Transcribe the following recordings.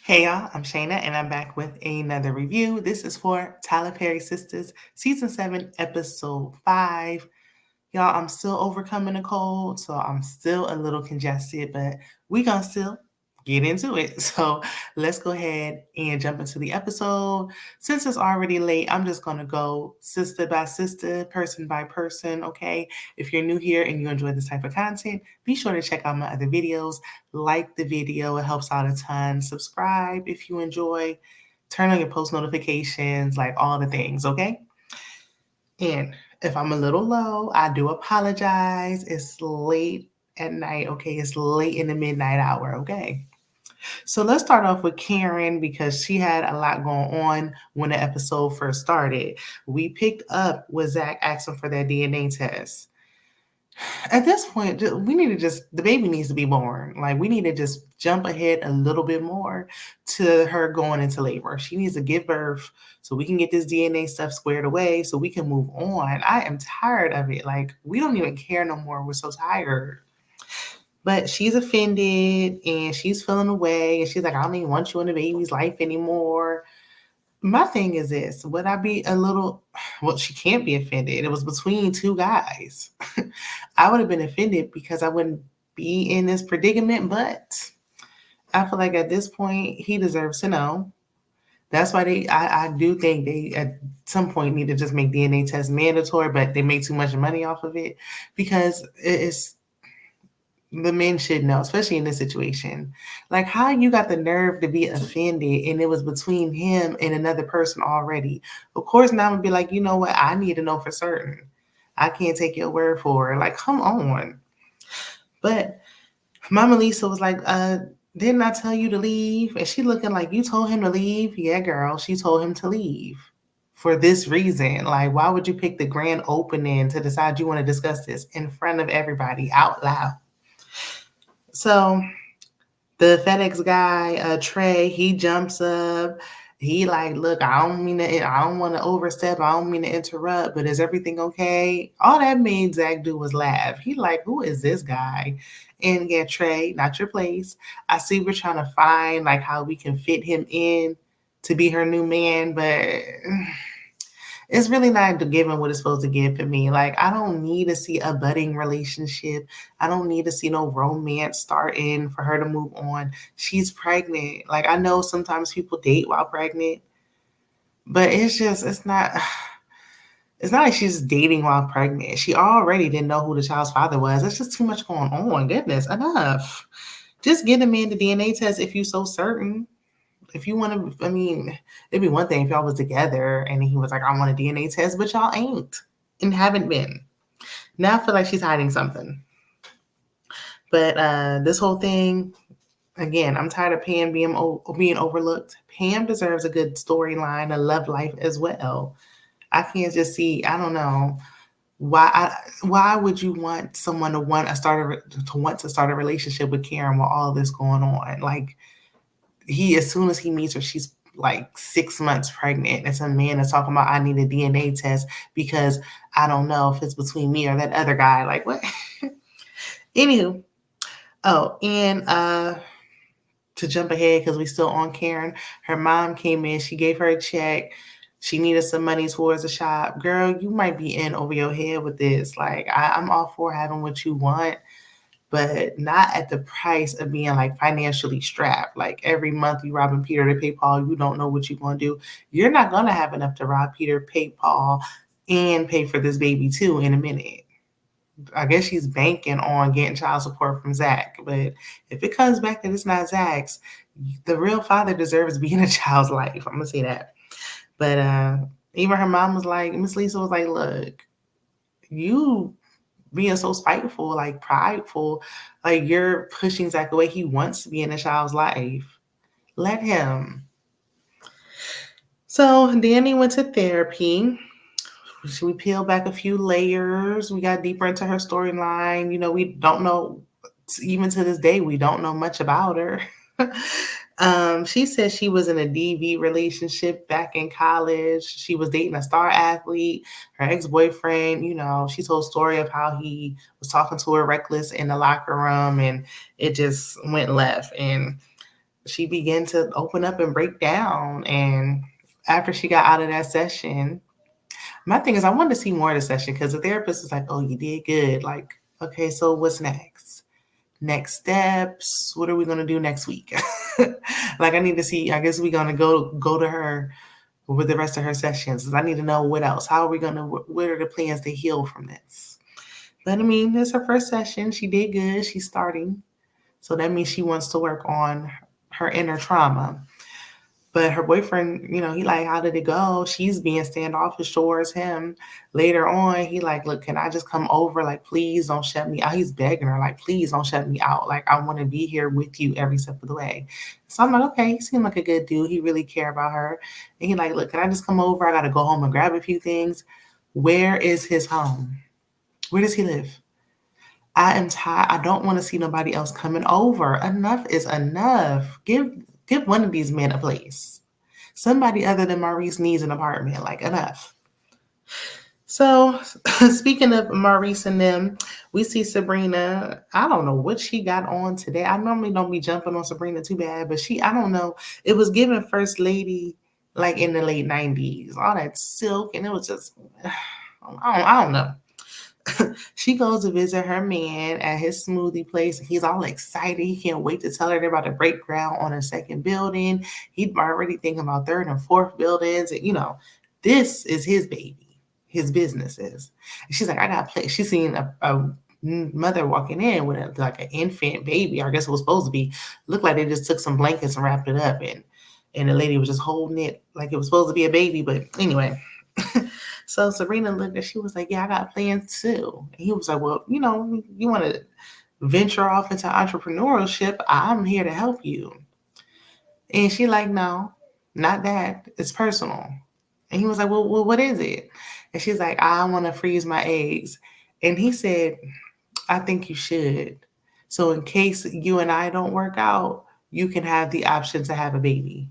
Hey y'all, I'm Shayna and I'm back with another review. This is for Tyler Perry Sistas, Season 7, Episode 5. Y'all, I'm still overcoming a cold, so I'm still a little congested, but we gonna still get into it. So let's go ahead and jump into the episode. Since it's already late, I'm just gonna go sister by sister, person by person, okay? If you're new here and you enjoy this type of content, be sure to check out my other videos. Like the video, it helps out a ton. Subscribe if you enjoy. Turn on your post notifications, like all the things, okay? And if I'm a little low, I do apologize. It's late at night, okay? It's late in the midnight hour, okay? So let's start off with Karen because she had a lot going on when the episode first started. We picked up with Zach asking for that DNA test. At this point, we need to the baby needs to be born. Like, we need to just jump ahead a little bit more to her going into labor. She needs to give birth so we can get this DNA stuff squared away so we can move on. I am tired of it. Like, we don't even care no more. We're so tired. But she's offended and she's feeling away. And she's like, I don't even want you in the baby's life anymore. My thing is this, would I be a little, well, she can't be offended. It was between two guys. I would have been offended because I wouldn't be in this predicament, but I feel like at this point, he deserves to know. That's why I do think they at some point need to just make DNA tests mandatory, but they make too much money off of it because it's the men should know, especially in this situation. Like, how you got the nerve to be offended and it was between him and another person already. Of course, now I'm gonna be like, you know what? I need to know for certain. I can't take your word for it. Like, come on. But Mama Lisa was like, didn't I tell you to leave? And she looking like, you told him to leave? Yeah, girl, she told him to leave for this reason. Like, why would you pick the grand opening to decide you want to discuss this in front of everybody out loud? So the FedEx guy, Trey, he jumps up. He like, look, I don't want to overstep. I don't mean to interrupt, but is everything okay? All that made Zach do was laugh. He like, who is this guy? And yeah, Trey, not your place. I see we're trying to find like how we can fit him in to be her new man, but it's really not giving what it's supposed to give for me. Like, I don't need to see a budding relationship. I don't need to see no romance starting for her to move on. She's pregnant. Like, I know sometimes people date while pregnant, but it's not. It's not like she's dating while pregnant. She already didn't know who the child's father was. It's just too much going on. Goodness, enough. Just get a man the DNA test if you're so certain. If you want to, I mean, it'd be one thing if y'all was together and he was like, I want a DNA test, but y'all ain't and haven't been. Now I feel like she's hiding something. But this whole thing, again, I'm tired of Pam being overlooked. Pam deserves a good storyline, a love life as well. I can't just see, I don't know. Why would you want someone to want to start a relationship with Karen while all this going on? Like, as soon as he meets her, she's like 6 months pregnant. And some man is talking about, I need a DNA test because I don't know if it's between me or that other guy. Like, what? Anywho. Oh, and to jump ahead, because we still on Karen, her mom came in, she gave her a check. She needed some money towards the shop. Girl, you might be in over your head with this. Like, I'm all for having what you want, but not at the price of being like financially strapped. Like, every month you robbing Peter to pay Paul, you don't know what you're going to do. You're not going to have enough to rob Peter, pay Paul, and pay for this baby too in a minute. I guess she's banking on getting child support from Zach. But if it comes back that it's not Zach's, the real father deserves being a child's life. I'm going to say that. But even her mom was like, Miss Lisa was like, look, you being so spiteful, like prideful, like you're pushing Zach away. He wants to be in a child's life. Let him. So Dani went to therapy. We peeled back a few layers. We got deeper into her storyline. You know, we don't know, even to this day, we don't know much about her. She said she was in a DV relationship back in college. She was dating a star athlete. Her ex-boyfriend, you know, she told a story of how he was talking to her reckless in the locker room and it just went left. And she began to open up and break down. And after she got out of that session, my thing is, I wanted to see more of the session because the therapist was like, "Oh, you did good. Like, okay, so what's next? Next steps? What are we gonna do next week?" Like, I need to see. I guess we're gonna go to her with the rest of her sessions. I need to know what else. How are we gonna? What are the plans to heal from this? But I mean, it's her first session. She did good. She's starting, so that means she wants to work on her inner trauma. But her boyfriend, he like, how did it go? She's being standoffish towards him. Later on, he like, look, can I just come over? Like, please don't shut me out. He's begging her, like, please don't shut me out. Like, I want to be here with you every step of the way. So I'm like, okay, he seemed like a good dude. He really care about her. And he like, look, can I just come over? I got to go home and grab a few things. Where is his home? Where does he live? I am tired. I don't want to see nobody else coming over. Enough is enough. Give one of these men a place. Somebody other than Maurice needs an apartment. Like, enough. So, speaking of Maurice and them, we see Sabrina. I don't know what she got on today. I normally don't be jumping on Sabrina too bad, but I don't know. It was given First Lady like in the late 90s. All that silk, and it was just, I don't know. She goes to visit her man at his smoothie place. He's all excited. He can't wait to tell her they're about to break ground on a second building. He's already thinking about third and fourth buildings. And, this is his baby. His business is. And she's like, I got to play. She's seen a mother walking in with like an infant baby. I guess it was supposed to be. Looked like they just took some blankets and wrapped it up. And the lady was just holding it like it was supposed to be a baby. But anyway. So Sabrina looked and she was like, yeah, I got plans too. And he was like, well, you want to venture off into entrepreneurship. I'm here to help you. And she like, no, not that. It's personal. And he was like, well, what is it? And she's like, I want to freeze my eggs. And he said, I think you should. So in case you and I don't work out, you can have the option to have a baby.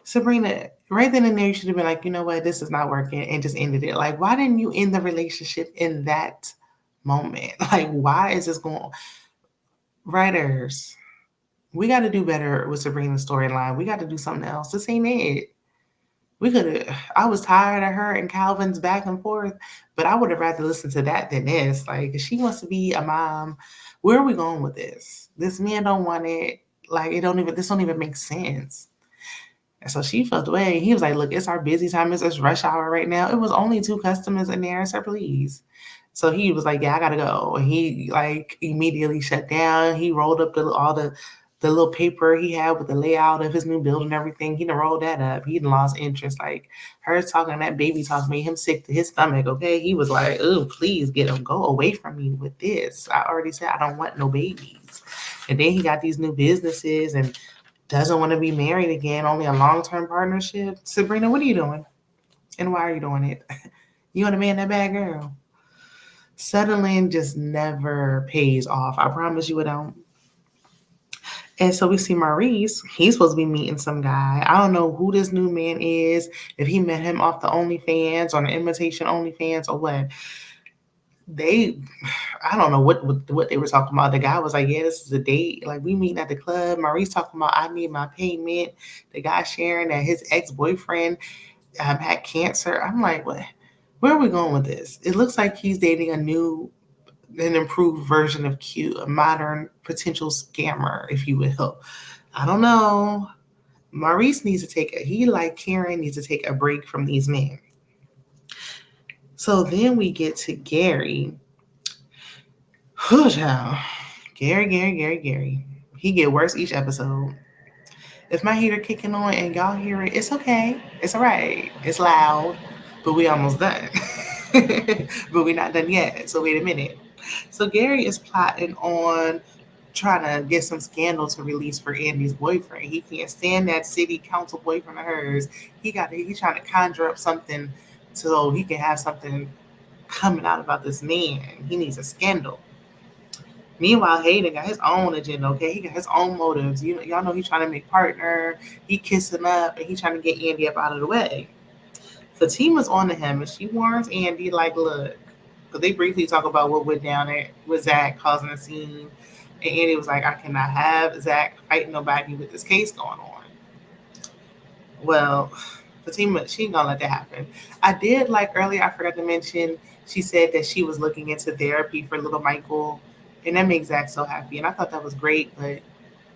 Sabrina, right then and there, you should have been like, you know what, this is not working, and just ended it. Like, why didn't you end the relationship in that moment? Like, why is this going on? Writers, we got to do better with Sabrina's storyline. We got to do something else. This ain't it. I was tired of her and Calvin's back and forth, but I would have rather listened to that than this. Like, if she wants to be a mom, where are we going with this? This man don't want it. Like, this don't even make sense. And so she felt the way. He was like, look, it's our busy time. It's rush hour right now. It was only 2 customers in there. Sir, please. So he was like, yeah, I got to go. And he like immediately shut down. He rolled up all the little paper he had with the layout of his new building and everything. He done rolled that up. He done lost interest. Like, her talking, that baby talk made him sick to his stomach, okay? He was like, oh, please get him. Go away from me with this. I already said I don't want no babies. And then he got these new businesses and doesn't want to be married again, only a long-term partnership. Sabrina, what are you doing? And why are you doing it? You want to man that bad girl? Settling just never pays off. I promise you it don't. And so we see Maurice. He's supposed to be meeting some guy. I don't know who this new man is, if he met him off the OnlyFans or the invitation OnlyFans or what. I don't know what they were talking about. The guy was like, yeah, this is a date. Like, we meeting at the club. Maurice talking about, I need my payment. The guy sharing that his ex-boyfriend had cancer. I'm like, what? Where are we going with this? It looks like he's dating an improved version of Q, a modern potential scammer, if you will. I don't know. Maurice needs to he like Karen needs to take a break from these men. So then we get to Gary. Whew, child. Gary. He get worse each episode. If my heater kicking on and y'all hear it, it's okay. It's all right. It's loud, but we almost done. But we're not done yet. So wait a minute. So Gary is plotting on trying to get some scandal to release for Andi's boyfriend. He can't stand that city council boyfriend of hers. He's trying to conjure up something so he can have something coming out about this man. He needs a scandal. Meanwhile, Hayden got his own agenda, okay? He got his own motives. Y'all know he's trying to make partner. He kissing up, and he's trying to get Andi up out of the way. Fatima's on to him, and she warns Andi, like, look, because they briefly talk about what went down there with Zach causing a scene. And Andy was like, I cannot have Zach fighting nobody with this case going on. Well, Fatima, she ain't gonna let that happen. I did like earlier, I forgot to mention, she said that she was looking into therapy for little Michael, and that makes Zach so happy. And I thought that was great, but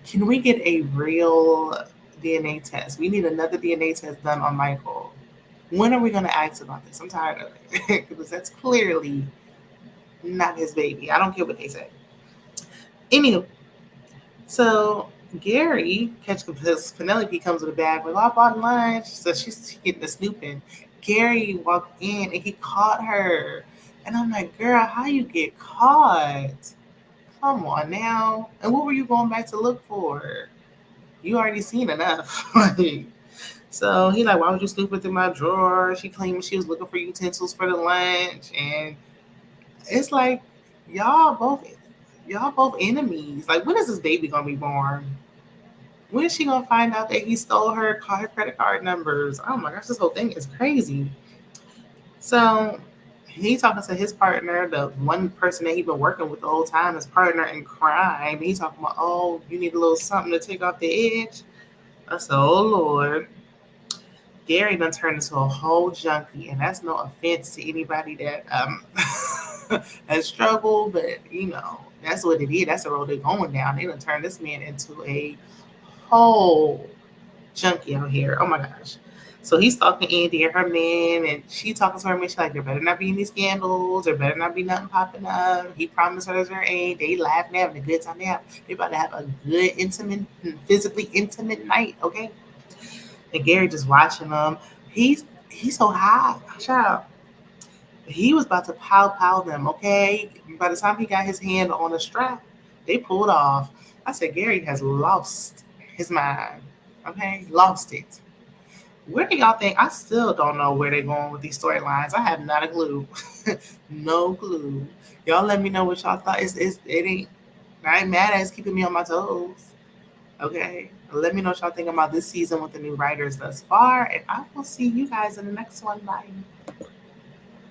can we get a real DNA test? We need another DNA test done on Michael. When are we gonna ask about this? I'm tired of it. Because that's clearly not his baby. I don't care what they say. Anywho, so Gary catch because Penelope comes with a bag. Like, oh, I bought lunch, so she's getting the snooping. Gary walked in and he caught her, and I'm like, girl, how you get caught? Come on now. And what were you going back to look for? You already seen enough. Like, so he like, why would you snooping through my drawer? She claimed she was looking for utensils for the lunch, and it's like y'all both y'all both enemies. Like, when is this baby gonna be born? When is she gonna find out that he stole her credit card numbers? Oh my gosh, this whole thing is crazy. So he talking to his partner, the one person that he been working with the whole time, his partner in crime. He talking about, oh, you need a little something to take off the edge. I said, oh Lord. Gary done turned into a whole junkie, and that's no offense to anybody that has struggled, but that's what it is. That's the road they're going down. They done turned this man into a whole junkie out here. Oh my gosh. So he's talking to Andy and her man, and she talking to her man. She's like, there better not be any scandals. There better not be nothing popping up. He promised her there ain't. They laughing, having a good time. They about to have a good, intimate, physically intimate night, okay? And Gary just watching them. He's so high, child. He was about to pow them, okay? By the time he got his hand on the strap, they pulled off. I said, Gary has lost his mind, okay? Lost it. Where do y'all think? I still don't know where they're going with these storylines. I have not a clue. No clue. Y'all let me know what y'all thought. It ain't, I ain't mad at it. It's keeping me on my toes. Okay. Let me know what y'all think about this season with the new writers thus far. And I will see you guys in the next one. Bye.